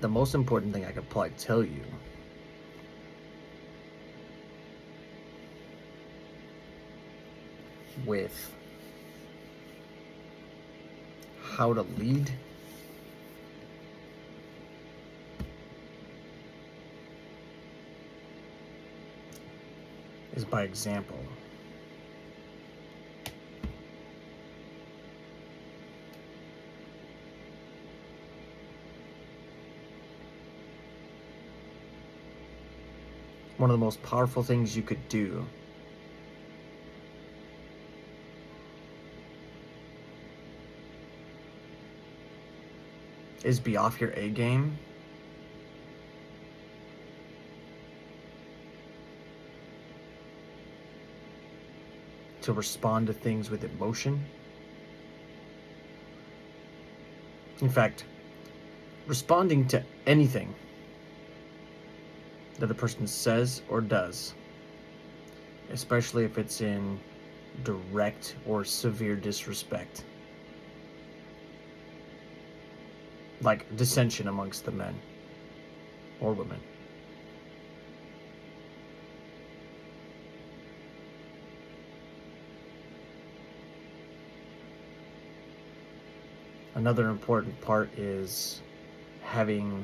the most important thing I could probably tell you with how to lead is by example. One of the most powerful things you could do is be off your A game to respond to things with emotion. In fact, responding to anything that a person says or does, especially if it's in direct or severe disrespect, like dissension amongst the men or women. Another important part is having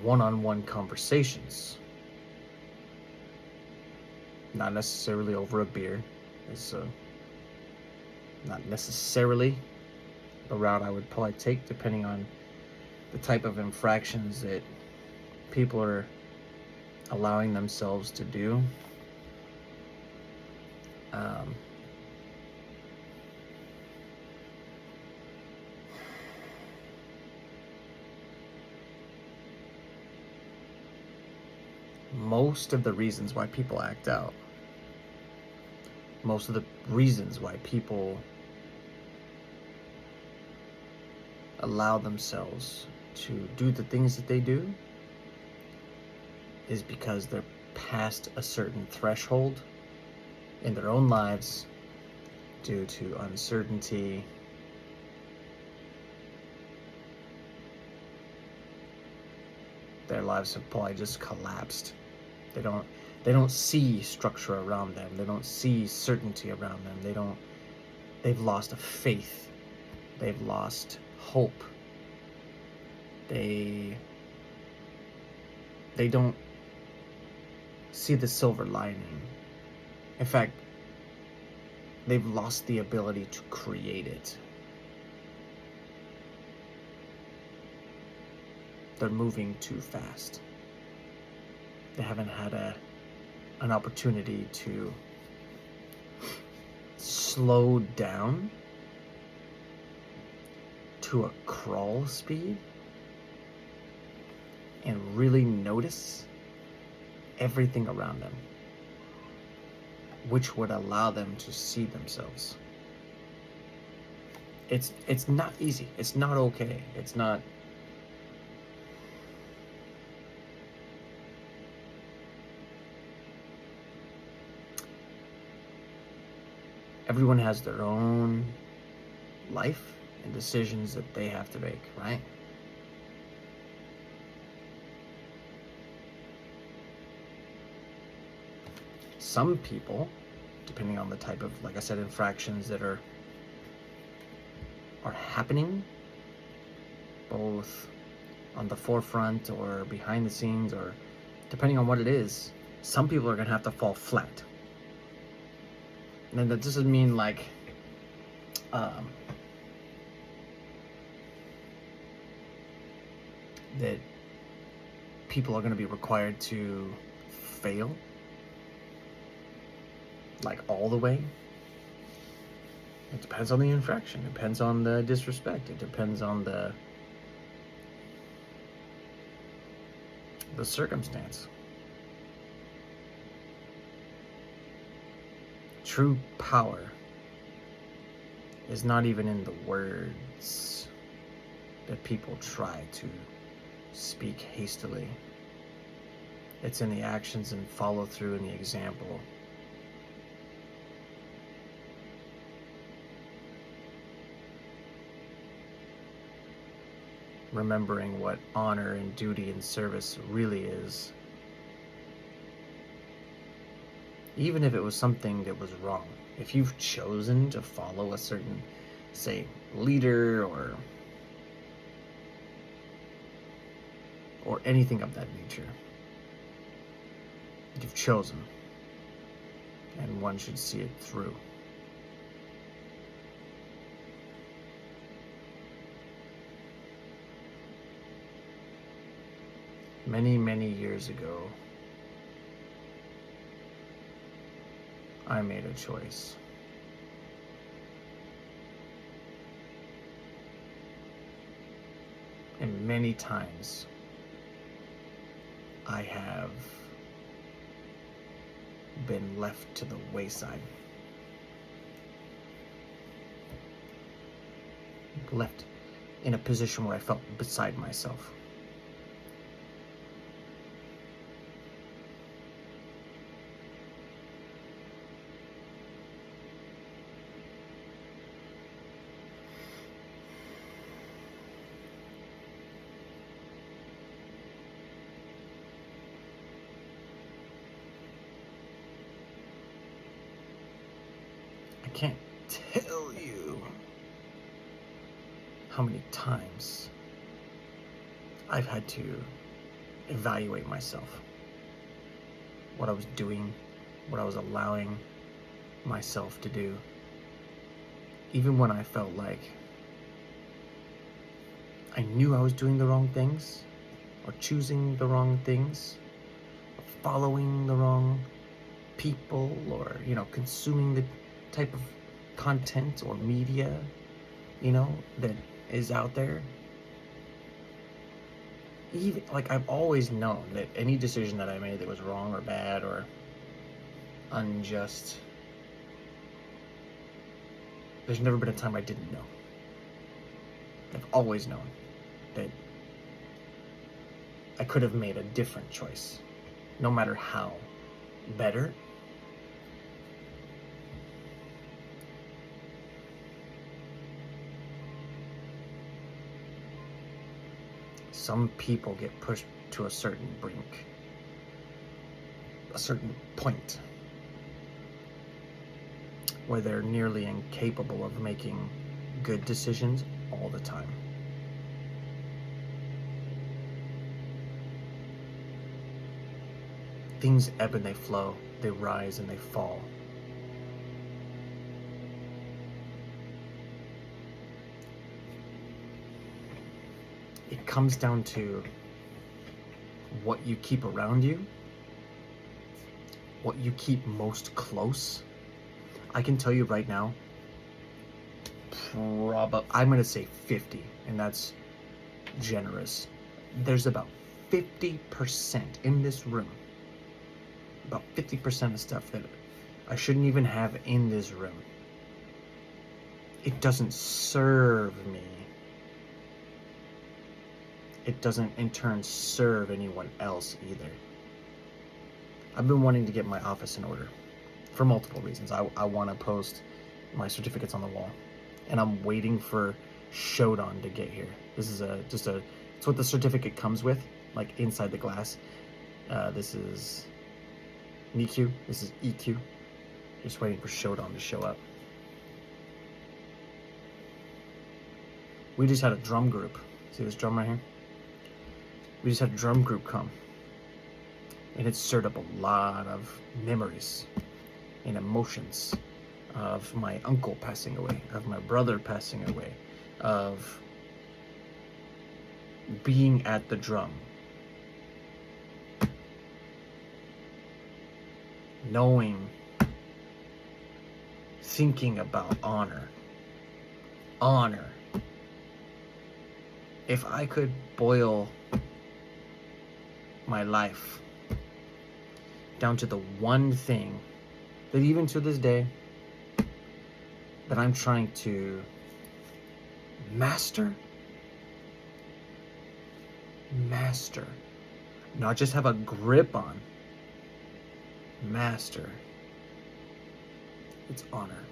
one-on-one conversations. Not necessarily over a beer. It's not necessarily the route I would probably take, depending on the type of infractions that people are allowing themselves to do. Most of the reasons why people act out, most of the reasons why people allow themselves to do the things that they do is because they're past a certain threshold in their own lives due to uncertainty, their lives have probably just collapsed. They don't see structure around them. They don't see certainty around them. They've lost a faith. They've lost hope. They don't see the silver lining. In fact, they've lost the ability to create it. They're moving too fast. They haven't had an opportunity to slow down to a crawl speed and really notice everything around them, which would allow them to see themselves. It's not easy. It's not okay. It's not. Everyone has their own life and decisions that they have to make, right? Some people, depending on the type of, like I said, infractions that are happening, both on the forefront or behind the scenes, or depending on what it is, some people are gonna have to fall flat. And that doesn't mean like that people are going to be required to fail like all the way. It depends on the infraction. It depends on the disrespect. It depends on the circumstance. True power is not even in the words that people try to speak hastily. It's in the actions and follow through and the example. remembering what honor and duty and service really is. Even if it was something that was wrong. If you've chosen to follow a certain, say, leader or anything of that nature, you've chosen, and one should see it through. Many, many years ago, I made a choice. And many times, I have been left to the wayside. Left in a position where I felt beside myself. I can't tell you how many times I've had to evaluate myself. What I was doing, what I was allowing myself to do. Even when I felt like I knew I was doing the wrong things, or choosing the wrong things, or following the wrong people, or, consuming the type of content or media, that is out there. Even, I've always known that any decision that I made that was wrong or bad or unjust, there's never been a time I didn't know. I've always known that I could have made a different choice, no matter how better. Some people get pushed to a certain brink, a certain point, where they're nearly incapable of making good decisions all the time. Things ebb and they flow, they rise and they fall. It comes down to what you keep around you, what you keep most close. I can tell you right now, I'm going to say 50, and that's generous. There's about 50% in this room, about 50% of stuff that I shouldn't even have in this room. It doesn't serve me. It doesn't in turn serve anyone else either. I've been wanting to get my office in order for multiple reasons. I want to post my certificates on the wall, and I'm waiting for Shodan to get here. This is it's what the certificate comes with, like inside the glass. This is NICU, this is EQ. Just waiting for Shodan to show up. We just had a drum group. See this drum right here? We just had a drum group come. And it stirred up a lot of memories and emotions of my uncle passing away, of my brother passing away, of being at the drum. Knowing, thinking about honor. Honor. If I could boil my life down to the one thing that even to this day that I'm trying to master, not just have a grip on, master, it's honor.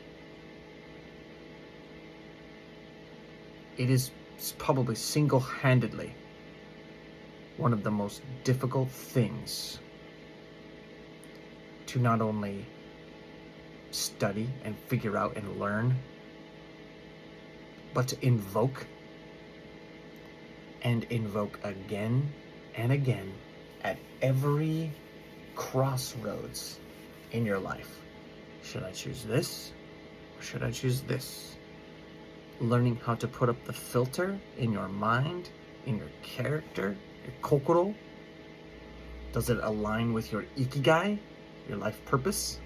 It is probably single-handedly one of the most difficult things to not only study and figure out and learn, but to invoke and invoke again and again at every crossroads in your life. Should I choose this or should I choose this? Learning how to put up the filter in your mind, in your character, your kokoro. Does it align with your ikigai, your life purpose?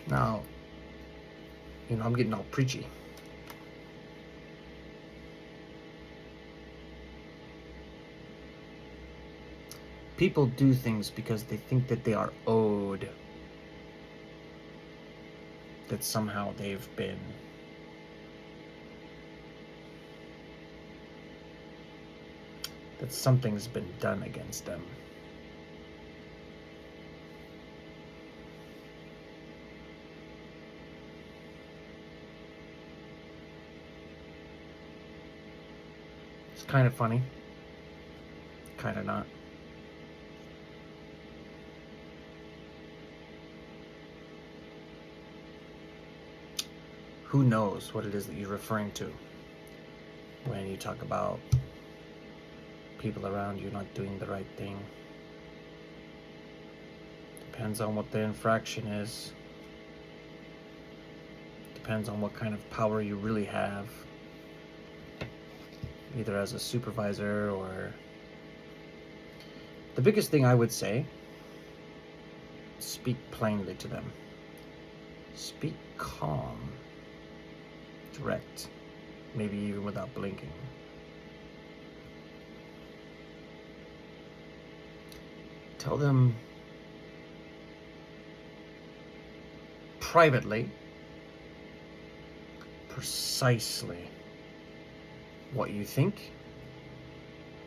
Now, I'm getting all preachy. People do things because they think that they are owed, that somehow they've been that something's been done against them. It's kind of funny, kind of not. Who knows what it is that you're referring to when you talk about people around you not doing the right thing? Depends on what the infraction is. Depends on what kind of power you really have, either as a supervisor or... The biggest thing I would say, speak plainly to them. Speak calm, direct, maybe even without blinking. Tell them privately, precisely what you think,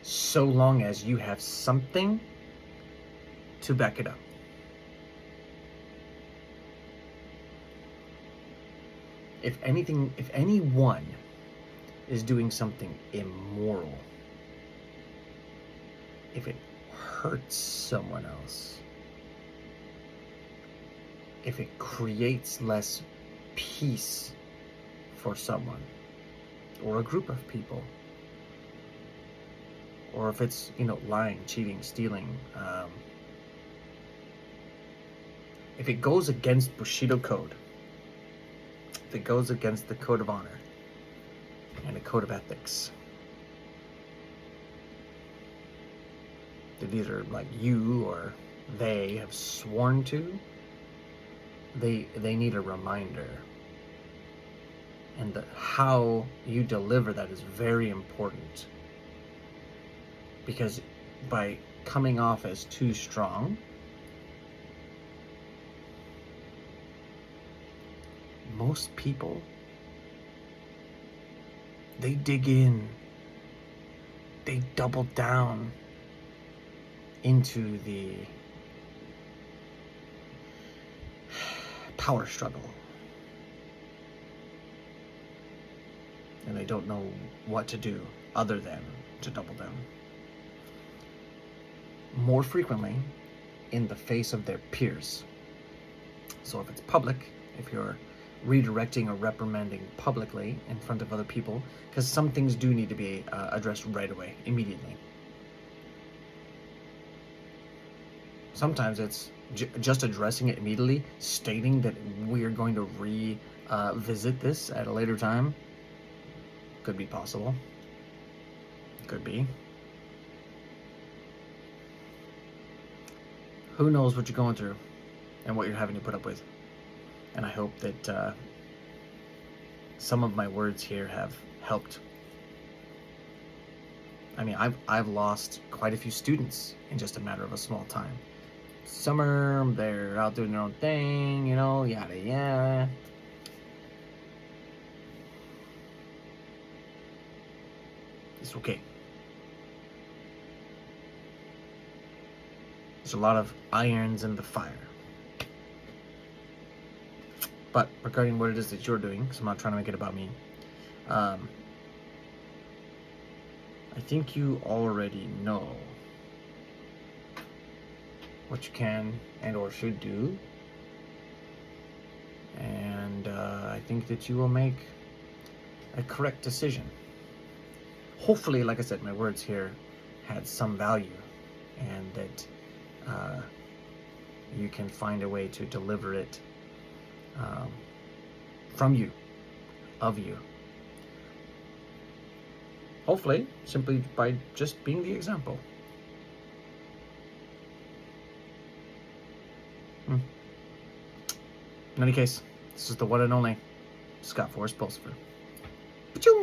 so long as you have something to back it up. If anyone is doing something immoral, if it hurts someone else, if it creates less peace for someone or a group of people, or if it's, lying, cheating, stealing, if it goes against Bushido code, if it goes against the code of honor and a code of ethics, that either like you or they have sworn to, they need a reminder. And how you deliver that is very important. Because by coming off as too strong, most people, they dig in, they double down into the power struggle. And they don't know what to do other than to double down. More frequently in the face of their peers. So if it's public, if you're redirecting or reprimanding publicly in front of other people, because some things do need to be addressed right away, immediately. Sometimes it's just addressing it immediately, stating that we're going to revisit this at a later time. Could be possible. Could be. Who knows what you're going through and what you're having to put up with. And I hope that some of my words here have helped. I mean, I've lost quite a few students in just a matter of a small time. Summer, they're out doing their own thing, yada yada. It's okay. There's a lot of irons in the fire. But regarding what it is that you're doing, because I'm not trying to make it about me, I think you already know what you can and or should do. And I think that you will make a correct decision. Hopefully, like I said, my words here had some value, and that you can find a way to deliver it from you, of you. Hopefully, simply by just being the example. In any case, this is the one and only Scott Forrest Pulsifer. Pachoo!